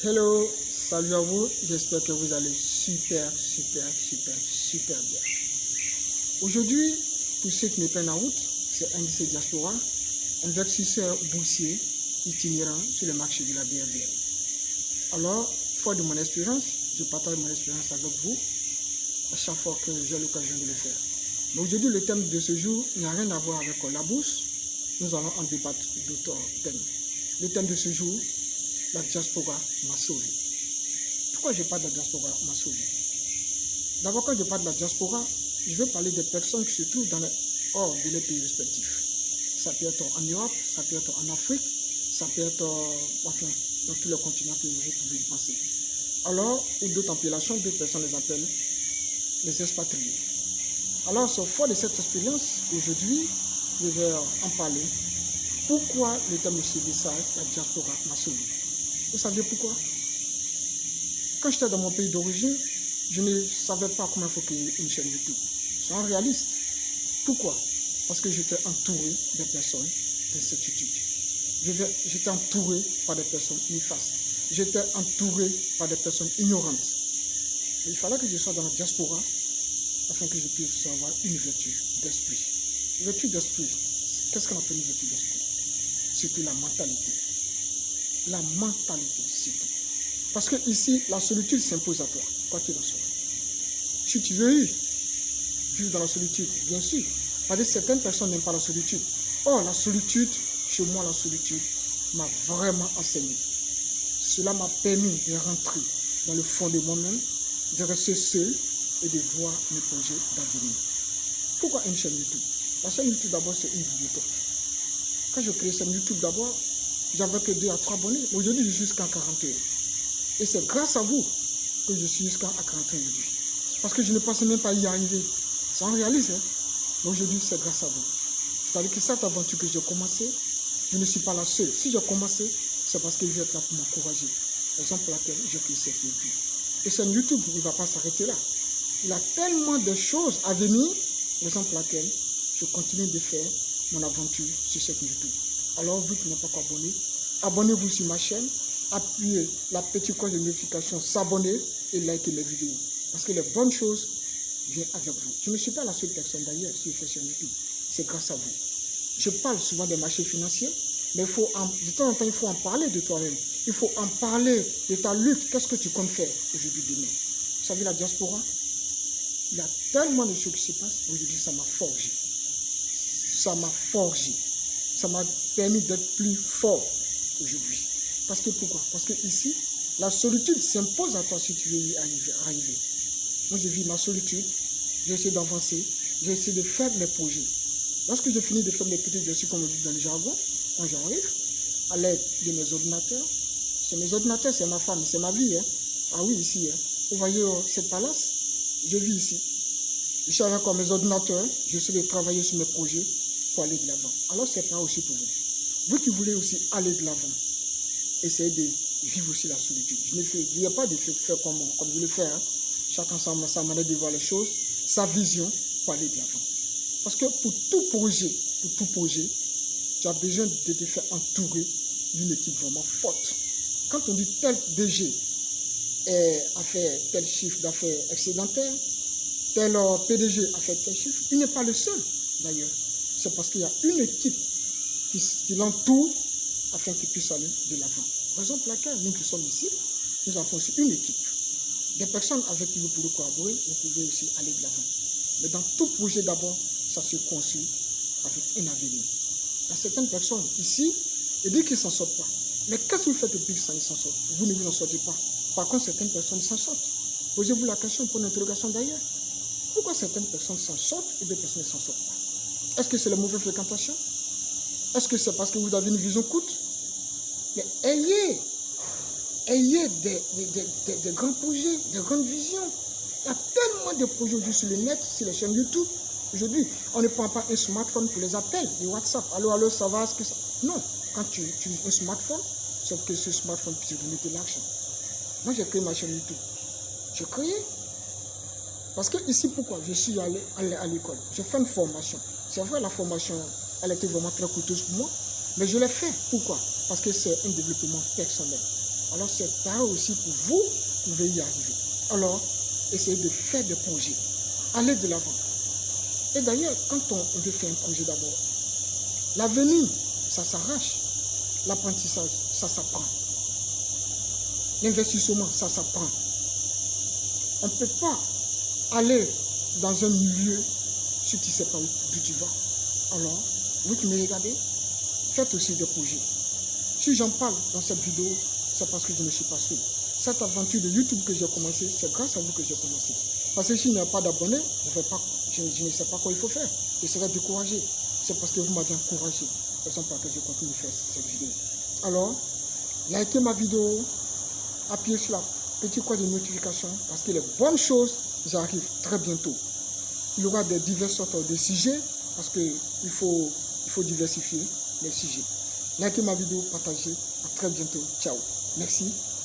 Hello, salut à vous, j'espère que vous allez super bien. Aujourd'hui, pour ceux qui me prennent en route, c'est NDC Diaspora, investisseur boursier itinérant sur le marché de la BRVM. Alors, fort de mon expérience, je partage mon expérience avec vous à chaque fois que j'ai l'occasion de le faire. Mais aujourd'hui, le thème de ce jour n'a rien à voir avec la bourse. Nous allons en débattre d'autres thèmes. Le thème de ce jour, la diaspora m'a sauvé. Pourquoi je parle de la diaspora m'a sauvé? D'abord, quand je parle de la diaspora, je veux parler des personnes qui se trouvent hors de leurs pays respectifs. Ça peut être en Europe, ça peut être en Afrique, ça peut être dans tous les continents que vous pouvez y penser. Alors, ou d'autres appellations, d'autres personnes les appellent les expatriés. Alors, c'est fort de cette expérience, aujourd'hui, je vais en parler. Pourquoi le thème de ce message, la diaspora m'a sauvé? Vous savez pourquoi? Quand j'étais dans mon pays d'origine, je ne savais pas comment il faut créer une chaîne YouTube. Je suis un réaliste. Pourquoi? Parce que j'étais entouré de personnes d'incertitude. J'étais entouré par des personnes néfastes. J'étais entouré par des personnes ignorantes. Et il fallait que je sois dans la diaspora afin que je puisse avoir une vertu d'esprit. Une vertu d'esprit, qu'est-ce qu'on appelle une vertu d'esprit? C'était la mentalité. La mentalité, c'est tout. Parce que ici, la solitude s'impose à toi, quoi qu'il en soit. Si tu veux vivre dans la solitude, bien sûr. Parce que certaines personnes n'aiment pas la solitude. Or, la solitude, chez moi, la solitude m'a vraiment enseigné. Cela m'a permis de rentrer dans le fond de moi-même, de rester seul et de voir mes projets d'avenir. Pourquoi une chaîne YouTube? La chaîne YouTube, d'abord, c'est une bibliothèque. Quand je crée cette YouTube, d'abord, j'avais que 2 à 3 abonnés. Aujourd'hui, je suis jusqu'à 41. Et c'est grâce à vous que je suis jusqu'à 41 aujourd'hui. Parce que je ne pensais même pas y arriver. C'est en réalité. Hein? Mais aujourd'hui, c'est grâce à vous. C'est-à-dire que cette aventure que j'ai commencée, je ne suis pas la seule. Si j'ai commencé, c'est parce que vous êtes là pour m'encourager. Raison pour laquelle j'ai créé cette YouTube. Et cette YouTube, il ne va pas s'arrêter là. Il a tellement de choses à venir. Raison pour laquelle je continue de faire mon aventure sur cette YouTube. Alors, vous qui n'êtes pas encore abonné, abonnez-vous sur ma chaîne, appuyez la petite cloche de notification, s'abonner et liker mes vidéos. Parce que les bonnes choses viennent avec vous. Je ne suis pas la seule personne d'ailleurs qui fait sur YouTube. C'est grâce à vous. Je parle souvent des marchés financiers, mais de temps en temps, il faut en parler de toi-même. Il faut en parler de ta lutte. Qu'est-ce que tu comptes faire aujourd'hui, demain? Vous savez, la diaspora, il y a tellement de choses qui se passent. Aujourd'hui, ça m'a forgé. Ça m'a forgé. Ça m'a permis d'être plus fort aujourd'hui. Parce que pourquoi? Parce que ici, la solitude s'impose à toi si tu veux y arriver. Moi, je vis ma solitude, j'essaie d'avancer, j'essaie de faire mes projets. Lorsque je finis de faire mes petits dossiers, comme on dit dans le jargon, quand j'arrive, à l'aide de mes ordinateurs, c'est ma femme, c'est ma vie. Hein. Ah oui, ici, hein. Vous voyez cette palace, je vis ici. Je suis avec mes ordinateurs, j'essaie de travailler sur mes projets pour aller de l'avant. Alors, c'est pas aussi pour vous. Vous qui voulez aussi aller de l'avant, essayez de vivre aussi la solitude. Je ne dis pas de faire comme je le fais. Hein. Chacun sa manière de voir les choses, sa vision pour aller de l'avant. Parce que pour tout projet, tu as besoin de te faire entourer d'une équipe vraiment forte. Quand on dit tel DG a fait tel chiffre d'affaires excédentaire, tel PDG a fait tel chiffre, il n'est pas le seul d'ailleurs. C'est parce qu'il y a une équipe qui l'entoure afin qu'il puisse aller de l'avant. Raison pour laquelle nous qui sommes ici, nous avons aussi une équipe. Des personnes avec qui vous pouvez collaborer, vous pouvez aussi aller de l'avant. Mais dans tout projet d'abord, ça se construit avec un avenir. Il y a certaines personnes ici, ils disent qu'ils ne s'en sortent pas. Mais qu'est-ce que vous faites depuis qu'ils s'en sortent? Vous ne vous en sortez pas. Par contre, certaines personnes s'en sortent. Posez-vous la question pour une interrogation d'ailleurs. Pourquoi certaines personnes s'en sortent et d'autres personnes ne s'en sortent pas? Est-ce que c'est la mauvaise fréquentation? Est-ce que c'est parce que vous avez une vision courte? Mais ayez des grands projets, des grandes visions. Il y a tellement de projets aujourd'hui sur le net, sur les chaînes YouTube. Aujourd'hui, on ne prend pas un smartphone pour les appels, les WhatsApp. Allô, ça va? Ce que ça... Non, quand tu utilises un smartphone, c'est que ce smartphone puisse donner de l'argent. Moi, j'ai créé ma chaîne YouTube. J'ai créé. Parce que ici, pourquoi? Je suis allé à l'école. J'ai fait une formation. C'est vrai, la formation, elle était vraiment très coûteuse pour moi. Mais je l'ai fait. Pourquoi? Parce que c'est un développement personnel. Alors c'est pareil aussi pour vous, vous pouvez y arriver. Alors, essayez de faire des projets. Allez de l'avant. Et d'ailleurs, quand on veut faire un projet d'abord, l'avenir, ça s'arrache. L'apprentissage, ça s'apprend. L'investissement, ça s'apprend. On ne peut pas aller dans un milieu si tu ne sais pas d'où tu vas. Alors, vous qui me regardez, faites aussi des projets. Si j'en parle dans cette vidéo, c'est parce que je ne suis pas seul. Cette aventure de YouTube que j'ai commencé, c'est grâce à vous que j'ai commencé. Parce que s'il n'y a pas d'abonnés, je ne sais pas quoi il faut faire. Je serai découragé. C'est parce que vous m'avez encouragé. C'est pour ça que je continue de faire cette vidéo. Alors, likez ma vidéo, appuyez sur la petite cloche de notification parce que les bonnes choses arrivent très bientôt. Il y aura des diverses sortes de sujets parce qu'il faut diversifier les sujets. Likez ma vidéo, partagez. À très bientôt. Ciao. Merci.